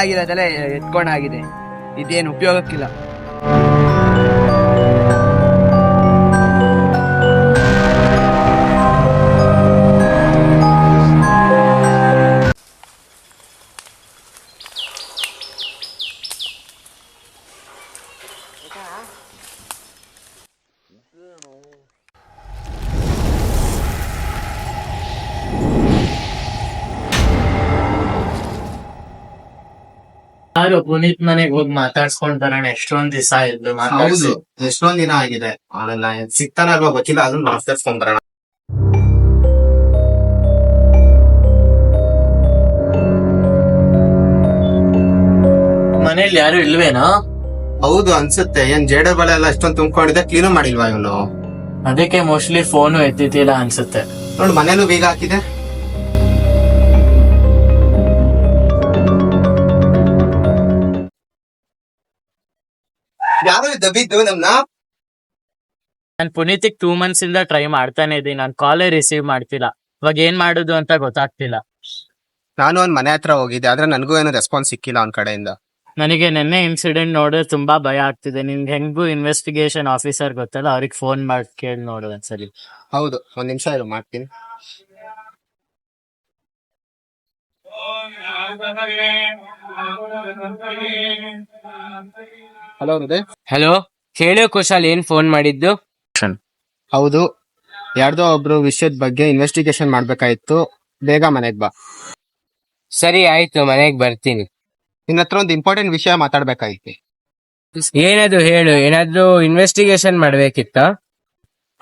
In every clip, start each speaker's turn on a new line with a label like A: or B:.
A: ಚೆನ್ನಾಗಿರೋದೆಲ್ಲ ಎತ್ಕೊಂಡಾಗಿದೆ. ಇದೇನು ಉಪಯೋಗಕ್ಕಿಲ್ಲ.
B: ಯಾರು ಪುನೀತ್ ಮನೆಗೆ ಹೋಗಿ ಮಾತಾಡ್ಸ್ಕೊಂಡ್ ಬರೋಣ. ಎಷ್ಟೊಂದ್ ದಿವಸ ಇದ್ದು
C: ಹೌದು, ಎಷ್ಟೊಂದ್ ದಿನ ಆಗಿದೆ. ಅವನೆಲ್ಲ ಸಿಗ್ತಾನಲ್ವಾ ಗೊತ್ತಿಲ್ಲ, ಅದನ್ನ ಮಾತಾಡ್ಸ್ಕೊಂಡ್ ಬರೋಣ.
B: ಮನೇಲಿ ಯಾರು ಇಲ್ವೇನೋ?
C: ಹೌದು ಅನ್ಸುತ್ತೆ. ಏನ್ ಜೇಡ ಬಳೆ ಎಲ್ಲ ಎಷ್ಟೊಂದ್ ತುಂಬ್ಕೊಂಡಿದೆ, ಕ್ಲೀನು ಮಾಡಿಲ್ವಾ ಇವನು?
B: ಅದಕ್ಕೆ ಮೋಸ್ಟ್ಲಿ ಫೋನು ಎತ್ತಿತಿಲ್ಲ ಅನ್ಸುತ್ತೆ.
C: ನೋಡು, ಮನೇಲೂ ಬೀಗ ಹಾಕಿದೆ. ಯಾರು ದಬ್ಬಿದ್ದು ನಮ್ನ?
B: ನಾನ್ ಪುನೀತಿಗ್ 2 months ಇಂದ ಟ್ರೈ ಮಾಡ್ತಾನೆ ಇದೀನಿ. ನಾನ್ ಕಾಲೇ ರಿಸೀವ್ ಮಾಡ್ತಿಲ್ಲ. ಇವಾಗ ಏನ್ ಮಾಡುದು ಅಂತ ಗೊತ್ತಾಗ್ತಿಲ್ಲ.
C: ನಾನು ಒಂದ್ ಮನೆ ಹತ್ರ ಹೋಗಿದ್ದೆ, ಆದ್ರೆ ನನಗೂ ಏನು ರೆಸ್ಪಾನ್ಸ್ ಸಿಕ್ಕಿಲ್ಲ ಅವ್ನ ಕಡೆಯಿಂದ.
B: ನನಗೆ ನಿನ್ನೆ ಇನ್ಸಿಡೆಂಟ್ ನೋಡಿದ್ರೆ ತುಂಬಾ ಭಯ ಆಗ್ತಿದೆ. ನಿಮ್ಗೆ ಹೆಂಗು ಇನ್ವೆಸ್ಟಿಗೇಷನ್ ಆಫೀಸರ್ ಗೊತ್ತಲ್ಲ, ಅವ್ರಿಗೆ ಫೋನ್ ಮಾಡಿ ಕೇಳಿ ನೋಡು ಒಂದ್ಸಲಿ.
C: ಹೌದು, ಒಂದ್ ನಿಮಿಷ ಇರು, ಮಾಡ್ತೀನಿ. ಹಲೋ ಹೃದಯ್.
D: ಹಲೋ, ಹೇಳು ಕುಶಾಲ್, ಏನ್ ಫೋನ್ ಮಾಡಿದ್ದು?
C: ಹೌದು, ಯಾರ್ದೋ ಒಬ್ರು ವಿಷಯದ ಬಗ್ಗೆ ಇನ್ವೆಸ್ಟಿಗೇಷನ್ ಮಾಡ್ಬೇಕಾಯ್ತು. ಬೇಗ ಮನೆಗ್ ಬಾ.
D: ಸರಿ ಆಯ್ತು, ಮನೆಗ್ ಬರ್ತೀನಿ.
C: ನಿನ್ನ ಹತ್ರ ಒಂದು ಇಂಪಾರ್ಟೆಂಟ್ ವಿಷಯ ಮಾತಾಡ್ಬೇಕಾಯ್ತು.
D: ಏನದು ಹೇಳು. ಏನಾದ್ರೂ ಇನ್ವೆಸ್ಟಿಗೇಷನ್ ಮಾಡ್ಬೇಕಿತ್ತ?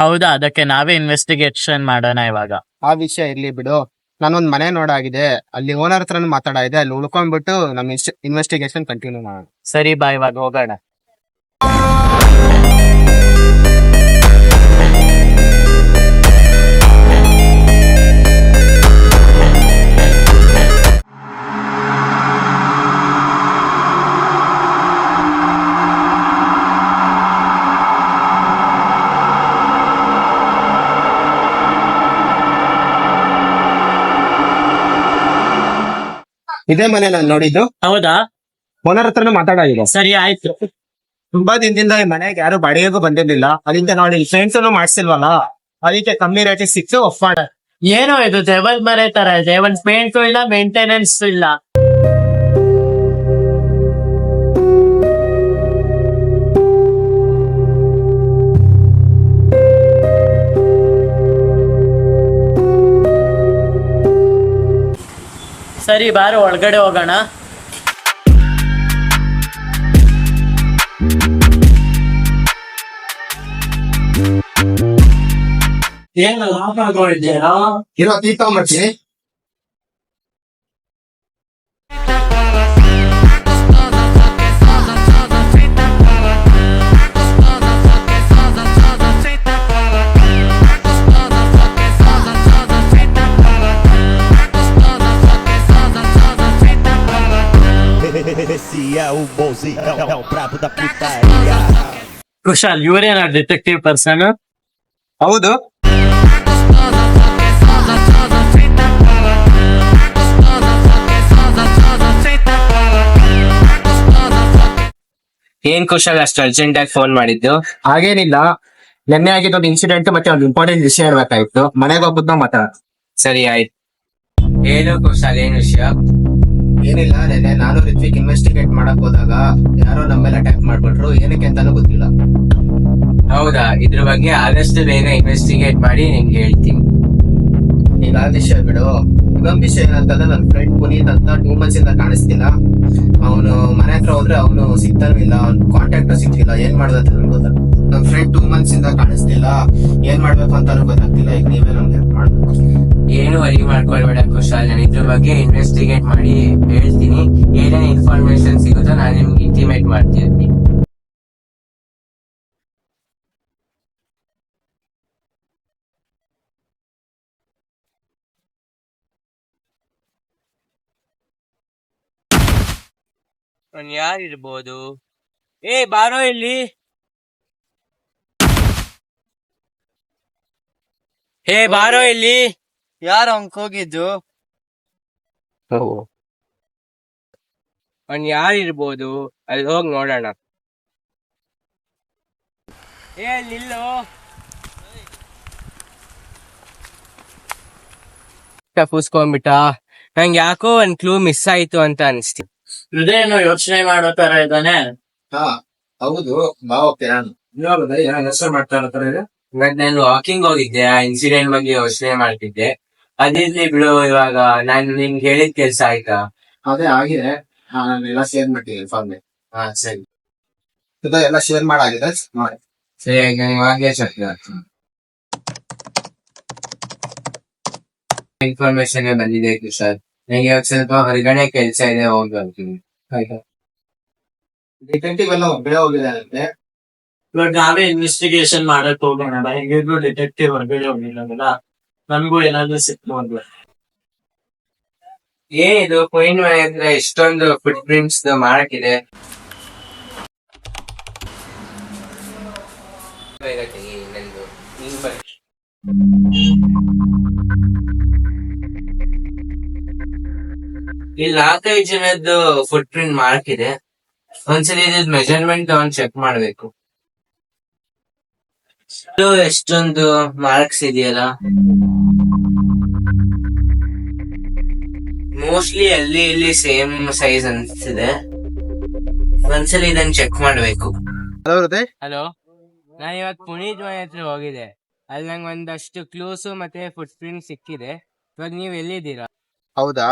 B: ಹೌದಾ, ಅದಕ್ಕೆ ನಾವೇ ಇನ್ವೆಸ್ಟಿಗೇಷನ್ ಮಾಡೋಣ ಇವಾಗ.
C: ಆ ವಿಷಯ ಇರ್ಲಿ ಬಿಡು. ನಾನೊಂದ್ ಮನೆ ನೋಡಾಗಿದೆ, ಅಲ್ಲಿ ಓನರ್ ಹತ್ರನು ಮಾತಾಡಿದೆ. ಅಲ್ಲಿ ಉಳ್ಕೊಂಡ್ಬಿಟ್ಟು ನಮ್ ಇನ್ವೆಸ್ಟಿಗೇಷನ್ ಕಂಟಿನ್ಯೂ ಮಾಡೋಣ.
B: ಸರಿ ಬಾ, ಇವಾಗ ಹೋಗೋಣ.
C: ಇದೇ ಮನೆ ನಾನು ನೋಡಿದ್ದು.
B: ಹೌದಾ,
C: ಓನರ್ ಹತ್ರನು ಮಾತಾಡಿದೆ.
B: ಸರಿ ಆಯ್ತು.
C: ತುಂಬಾ ದಿನದಿಂದ ಈ ಮನೆಗೆ ಯಾರು ಬಾಡಿಗೆಗೂ ಬಂದಿರ್ಲಿಲ್ಲ. ಅದರಿಂದ ನೋಡಿ ಫ್ರೆಂಡ್ಸ್ ಮಾಡ್ಸಿಲ್ವಲ್ಲ, ಅದಕ್ಕೆ ಕಮ್ಮಿ ರೇಟಿಗೆ ಸಿಕ್ತು ಒಫ್.
B: ಏನೋ ಇದು ಟೇಬಲ್ ಮರೆ ತರ ಇದೆ. ಒಂದ್ ಪೇಂಟ್ ಇಲ್ಲ, ಮೇಂಟೆನೆನ್ಸ್ ಇಲ್ಲ. ಸರಿ ಬಾರು, ಒಳಗಡೆ ಹೋಗೋಣ. ಏನು ಲಾಭ ಆಗೋಳಿದ್ಯೇನೋ?
C: ಇರೋ ಟೀ ತಗೊಂಡ್ಬರ್ತೀನಿ.
E: Esse é o bonzinho, é o brabo da putaria.
B: Kushal, ಇವರೇನ ಡಿಟೆಕ್ಟಿವ್ ಪರ್ಸನ್?
C: ಹೌದು,
D: ಏನ್ ಕುಶಾಲ್ ಅಷ್ಟು ಅರ್ಜೆಂಟ್ ಆಗಿ ಫೋನ್ ಮಾಡಿದ್ದು?
C: ಹಾಗೇನಿಲ್ಲ. ನೆನ್ನೆ ಆಗಿದ್ದೊಂದು ಇನ್ಸಿಡೆಂಟ್ ಮತ್ತೆ ಒಂದು ಇಂಪಾರ್ಟೆಂಟ್ ವಿಷಯ ಹೇಳ್ಬೇಕಾಯ್ತು. ಮನೆಗೆ ಹೋಗ್ಬಿಟ್ಟು ನಾವು ಮಾತಾಡ.
D: ಸರಿ ಆಯ್ತು, ಹೇಳು ಕುಶಾಲ್, ಏನ್ ವಿಷಯ?
C: ಏನಿಲ್ಲ, ನೆನ್ನೆ ನಾನು ರಿತ್ವಿಕ್ ಇನ್ವೆಸ್ಟಿಗೇಟ್ ಮಾಡಕ್ ಹೋದಾಗ ಯಾರೋ ನಮ್ಮ ಮೇಲೆ ಅಟ್ಯಾಕ್ ಮಾಡ್ಬಿಟ್ರು. ಏನಕ್ಕೆ ಅಂತಾನು ಗೊತ್ತಿಲ್ಲ.
D: ಹೌದಾ, ಇದ್ರ ಬಗ್ಗೆ ಆದಷ್ಟು ಬೇಗ ಇನ್ವೆಸ್ಟಿಗೇಟ್ ಮಾಡಿ ನಿಮ್ಗೆ ಹೇಳ್ತೀನಿ.
C: ಈಗ ಆ ವಿಷಯ ಬಿಡು. ಇನ್ನೊಂದ್ ವಿಷಯ ಏನಂತಂದ್ರೆ, ನನ್ನ ಫ್ರೆಂಡ್ ಪುನೀತ್ ಅಂತ 2 months ಇಂದ ಕಾಣಿಸ್ತಿಲ್ಲ. ಅವನು ಮನೆ ಹತ್ರ ಹೋದ್ರೆ ಅವನು ಸಿಗ್ತಾನೂ ಇಲ್ಲ, ಅವ್ನು ಕಾಂಟ್ಯಾಕ್ಟ್ ಸಿಗ್ತಿಲ್ಲ. ಏನ್ ಮಾಡೋದಂತ ನನ್ಗೆ ಗೊತ್ತಾಗ. ನನ್ ಫ್ರೆಂಡ್ 2 months ಇಂದ ಕಾಣಿಸ್ತಿಲ್ಲ, ಏನ್ ಮಾಡ್ಬೇಕು ಅಂತಾನು ಗೊತ್ತಾಗ್ತಿಲ್ಲ. ಈಗ ನೀವೇ ನಮ್ಗೆ ಹೆಲ್ಪ್ ಮಾಡ್ಬೇಕು.
D: ಏನು ವರಿ ಮಾಡ್ಕೊಳ್ಬೇಡ ಕುಶಾಲ್, ನಾನು ಇದ್ರ ಬಗ್ಗೆ ಇನ್ವೆಸ್ಟಿಗೇಟ್ ಮಾಡಿ ಹೇಳ್ತೀನಿ. ಏನೇನು ಇನ್ಫಾರ್ಮೇಶನ್ ಸಿಗುತ್ತೋ ನಾನು ನಿಮ್ಗೆ ಇಂಟಿಮೇಟ್ ಮಾಡ್ತೀನಿ. ಯಾರಿರ್ಬೋದು? ಬಾರೋ ಇಲ್ಲಿ. ಬಾರೋ ಇಲ್ಲಿ.
A: ಯಾರು ಅವ್ನ್ ಹೋಗಿದ್ದು?
D: ಅವ್ನ್ ಯಾರು ಇರ್ಬೋದು, ಅಲ್ಲಿ ಹೋಗಿ ನೋಡೋಣ. ನಿಲ್ಲೋ ಪೂಸ್ಕೊಂಡ್ಬಿಟ್ಟ. ನಂಗೆ ಯಾಕೋ ಒಂದ್ ಕ್ಲೂ ಮಿಸ್ ಆಯ್ತು ಅಂತ ಅನ್ಸ್ತಿ.
B: ಇದೇನು ಯೋಚನೆ ಮಾಡೋ ತರ ಇದ್ದಾನೆ.
C: ಹಾ ಹೌದು, ಬಾ ಹೋಗ್ತೀನಿ ನಾನು.
D: ಮತ್ ನಾನು ವಾಕಿಂಗ್ ಹೋಗಿದ್ದೆ, ಆ ಇನ್ಸಿಡೆಂಟ್ ಬಗ್ಗೆ ಯೋಚನೆ ಮಾಡ್ತಿದ್ದೆ. ಅದಿರ್ಲಿ ಬಿಡು, ಇವಾಗ ನಾನು ನಿನ್ಗೆ ಹೇಳಿದ ಕೆಲ್ಸ ಆಯ್ತಾ?
C: ಅದೇ ಆಗಿದೆ, ನಾನೆಲ್ಲ ಶೇರ್ ಮಾಡ್ತೀನಿ ಇನ್ಫಾರ್ಮೇಶನ್.
D: ಹಾ ಸರಿ
C: ಎಲ್ಲ ಶೇರ್ ಮಾಡಾಗಿದೆ ನೋಡಿ.
D: ಸರಿ, ಇವಾಗಲೇ ಇನ್ಫಾರ್ಮೇಶನ್ ಬಂದಿದೆ ಕುಶಾಲ್. ನಂಗೆ ಇವಾಗ ಸ್ವಲ್ಪ ಹೊರಗಡೆ ಕೆಲ್ಸ ಇದೆ, ಹೋಗಿ ಬರ್ತೀನಿ. ಆಯ್ತಾ?
C: ಡಿಟೆಕ್ಟಿವ್ ಎಲ್ಲ ಒಬ್ಬರೇ ಹೋಗಿದ್ದಾರಂತೆ.
B: ಇವಾಗ ನಾವೇ ಇನ್ವೆಸ್ಟಿಗೇಷನ್ ಮಾಡಕ್ ಹೋಗೋಣ. ಹೆಂಗಿದ್ರು ಡಿಟೆಕ್ಟಿವ್ ಹೊರಗಡೆ ಹೋಗಿಲ್ಲ, ನನ್ಗೂ ಏನಾದ್ರು ಸಿಕ್ತು ಅಂದ್ರೆ.
D: ಇದು ಕೊಯಿನ್ ಮನೆ ಹತ್ರ ಎಷ್ಟೊಂದು ಫುಟ್ ಪ್ರಿಂಟ್ಸ್ ಮಾಡಕ್ಕಿದೆ. ಇಲ್ಲಿ 4-5 ಜನದ್ದು ಫುಟ್ ಪ್ರಿಂಟ್ ಮಾಡಕ್ಕಿದೆ. ಒಂದ್ಸಲಿ ಇದ್ ಮೆಜರ್ಮೆಂಟ್ ತಗೊಂಡ್ ಚೆಕ್ ಮಾಡ್ಬೇಕು. ಎಷ್ಟೊಂದು ಮಾರ್ಕ್ಸ್ ಇದೆಯಲ್ಲ, ಮೋಸ್ಟ್ಲಿ ಅಲ್ಲಿ ಇಲ್ಲಿ ಸೇಮ್ ಸೈಜ್ ಅನ್ಸ್ತಿದೆ. ಒಂದ್ಸಲಿ ಇದನ್ನ ಚೆಕ್ ಮಾಡ್ಬೇಕು. ಹಲೋ, ನಾನು ಇವತ್ತು ಪುನೀತ್ ಮನೆ ಹತ್ರ ಹೋಗಿದೆ. ಅಲ್ಲಿ ನಂಗೆ ಒಂದಷ್ಟು ಕ್ಲೂಸ್ ಮತ್ತೆ ಫುಟ್ ಪ್ರಿಂಟ್ ಸಿಕ್ಕಿದೆ. ಇವಾಗ ನೀವ್ ಎಲ್ಲಿದ್ದೀರಾ?
C: ಹೌದಾ,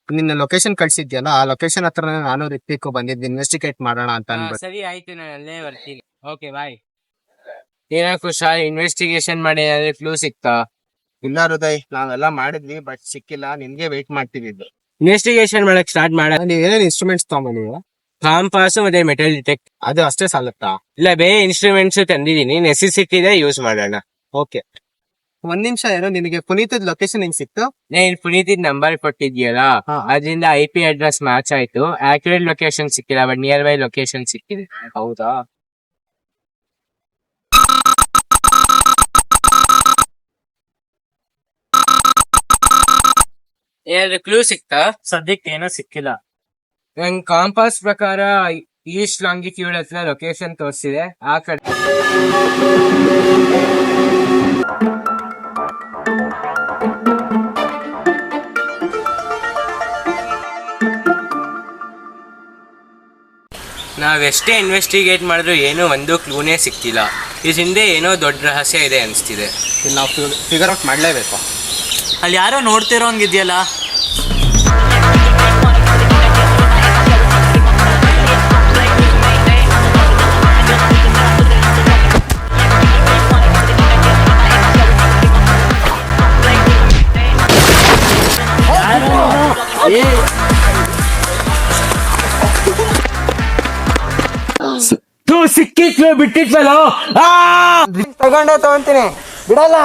C: ನಿನ್ನ ಲೊಕೇಶನ್ ಕಳ್ಸಿದ್ಯಲ್ಲ, ಆ ಲೊಕೇಶನ್ ಹತ್ರ ನಾನು ರಿಕ್ವಿಕ್ ಬಂದಿದ್ದು ಇನ್ವೆಸ್ಟಿಗೇಟ್ ಮಾಡೋಣ ಅಂತ ಅನ್ಬಿಟ್ಟು.
D: ಸರಿ ಆಯ್ತು, ನಾನು ಅಲ್ಲೇ ಬರ್ತೀನಿ. Okay bye. ಏನ ಕುಶಾಲ್, ಇನ್ವೆಸ್ಟಿಗೇಷನ್ ಮಾಡಿ ಏನಾದ್ರು ಕ್ಲೂ ಸಿಕ್ತಾ?
C: ಇಲ್ಲ ಹೃದಯ್, ನಾವೆಲ್ಲ ಮಾಡಿದ್ವಿ ಬಟ್ ಸಿಕ್ಕಿಲ್ಲ. ನಿನ್ಗೆ ವೇಟ್ ಮಾಡ್ತಿದ್ದು.
D: ಇನ್ವೆಸ್ಟಿಗೇಷನ್ ಮಾಡಕ್ ಸ್ಟಾರ್ಟ್ ಮಾಡ.
C: ನೀವ್ ಏನೇನ್ ಇನ್ಸ್ಟ್ರೂಮೆಂಟ್ಸ್ ತಗೊಂಡಿವ?
D: ಕಾಂಪಾಸ್ ಮತ್ತೆ ಮೆಟಲ್ ಡಿಟೆಕ್ಟ್.
C: ಅದು ಅಷ್ಟೇ ಸಾಲತ್ತಾ?
D: ಇಲ್ಲ, ಬೇರೆ ಇನ್ಸ್ಟ್ರೂಮೆಂಟ್ಸ್ ತಂದಿದೀನಿ, ನೆಸೆಸಿಟಿ ಇದೆ, ಯೂಸ್ ಮಾಡೋಣ.
C: ಓಕೆ, ಒಂದ್ ನಿಮಿಷ ಏನೋ, ನಿನಗೆ ಪುನೀತದ್ ಲೊಕೇಶನ್ ಹೆಂಗ್ ಸಿಕ್ತು?
D: ನೀನ್ ಪುನೀತ್ ನಂಬರ್ ಕೊಟ್ಟಿದ್ಯಲ್ಲ, ಅದರಿಂದ IP ಅಡ್ರೆಸ್ ಮ್ಯಾಚ್ ಆಯ್ತು. ಆಕ್ಯುರೇಟ್ ಲೊಕೇಶನ್ ಸಿಕ್ಕಿಲ್ಲ, ಬಟ್ ನಿಯರ್ ಬೈ ಲೊಕೇಶನ್ ಸಿಕ್ಕಿದೆ.
C: ಹೌದಾ,
D: ಏನಾದ್ರು ಕ್ಲೂ ಸಿಕ್ತಾ?
B: ಸದ್ಯಕ್ಕೆ ಏನೋ ಸಿಕ್ಕಿಲ್ಲ.
D: ನಂಗ್ ಕಾಂಪಾಸ್ ಪ್ರಕಾರ ಈಸ್ಟ್ ಲಾಂಗಿಟ್ಯೂಡ್ ಹತ್ರ ಲೊಕೇಶನ್ ತೋರಿಸಿದೆ. ಆ ಕಡೆ ನಾವೆಷ್ಟೇ ಇನ್ವೆಸ್ಟಿಗೇಟ್ ಮಾಡಿದ್ರು ಏನೋ ಒಂದು ಕ್ಲೂನೇ ಸಿಕ್ತಿಲ್ಲ. ಇದ್ರ ಹಿಂದೆ ಏನೋ ದೊಡ್ಡ ರಹಸ್ಯ ಇದೆ ಅನಿಸ್ತಿದೆ.
C: ಇಲ್ಲಿ ನಾವು ಫಿಗರ್ ಔಟ್ ಮಾಡ್ಲೇಬೇಕು.
B: ಅಲ್ಲಿ ಯಾರೋ ನೋಡ್ತಿರೋಂಗಿದ್ಯಲ್ಲ.
D: ಸಿಕ್ಕಿತ್ವ ಬಿಟ್ಟಿತ್ವಲ್ಲೋ, ತಗೊಂಡೇ ತಗೊಂತೀನಿ, ಬಿಡಲ್ಲ.